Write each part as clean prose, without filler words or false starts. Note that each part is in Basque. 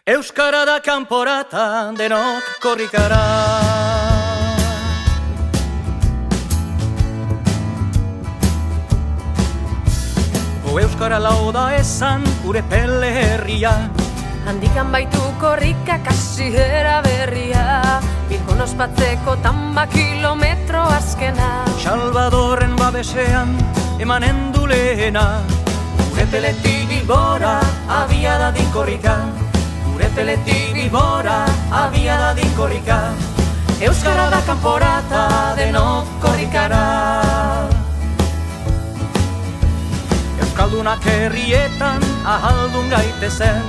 Euskara da kanporata, denok korrikara. Euskara lau da esan gure pele herria. Handikan baitu korrika kasihera berria, Bilbon ospatzeko tamba kilometro azkena. Salvadorren babesean emanen du lehena. Gure peletik Bilbora abia dadin korrika. Gure peletik Bilbora abia dadin korrika. Euskara da kanporata, denok korrikara. Euskaldunak herrietan ahaldun gaitezen,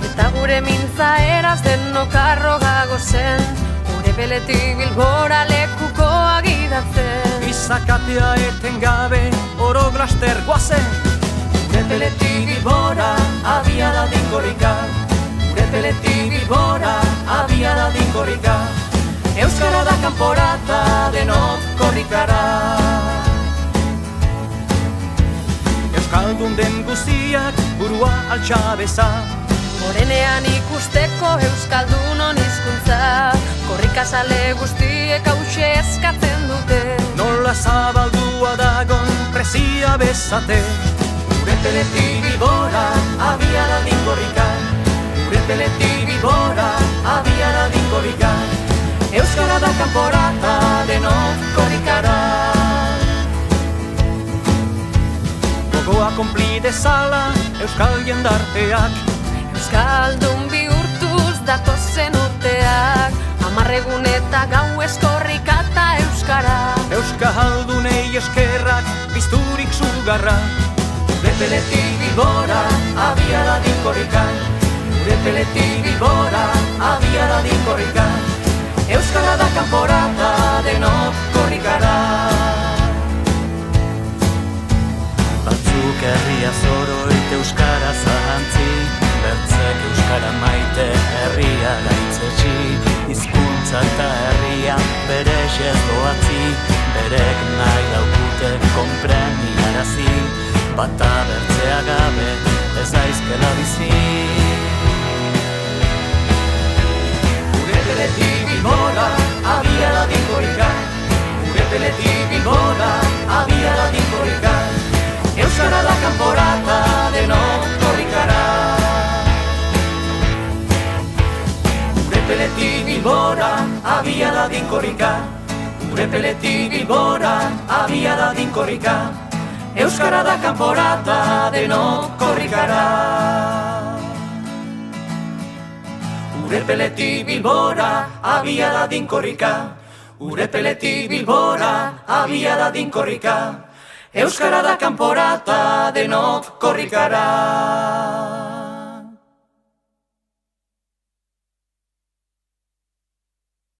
Eta gure mintza eraz denok arrogago zen, Gure peletik Bilbora lekuko agidatzen. Izakatea eten gabe oro glaster guazen. Gure peletik Bilbora abia dadin korrika. Gure peletik Bilbora abia dadin korrika. Euskara da kanporata, denok korrikara. Euskaldun den guztiak burua altxabeza, Morenean ikusteko euskaldunon hizkuntza, Korrikazale guztiek hause eskatzen dute. nola zabaldua dagon presia bezate. Gure peletik Bilbora abia dadin korrika. Gure peletik Bilbora abia dadin korrika. Euskara da kanporata, denok korrikara. Gogoa konpli dezala euskal jendarteak, Euskaldun bihurtuz datozen urteak, 10 egun eta gauez korrikata euskara. Euskaldunei eskerrak pizturik sugarra. Gure peletik Bilbora abia dadin korrika. Gure peletik Bilbora abia dadin korrika. Euskara da kanporata, denok korrikara. Batzuk herria zoroit euskara zahantzi, bertzek euskara maite herria gaitzetsi. Hizkuntza eta herria bere doatzi, berek nahi daukute konpreniarazi. Bata bertzea gabe ez daizkela bizi. Gure peletik Bilbora abia dadin korrika. Gure peletik Bilbora abia dadin korrika. Euskara da kanporata, denok korrikara. Gure peletik Bilbora abia dadin korrika. Gure peletik Bilbora abia dadin korrika. Euskara da kanporata, denok korrikara. Gure peletik Bilbora abia dadin korrika. Gure peletik Bilbora abia dadin korrika. Euskara da kanporata, denok korrikara.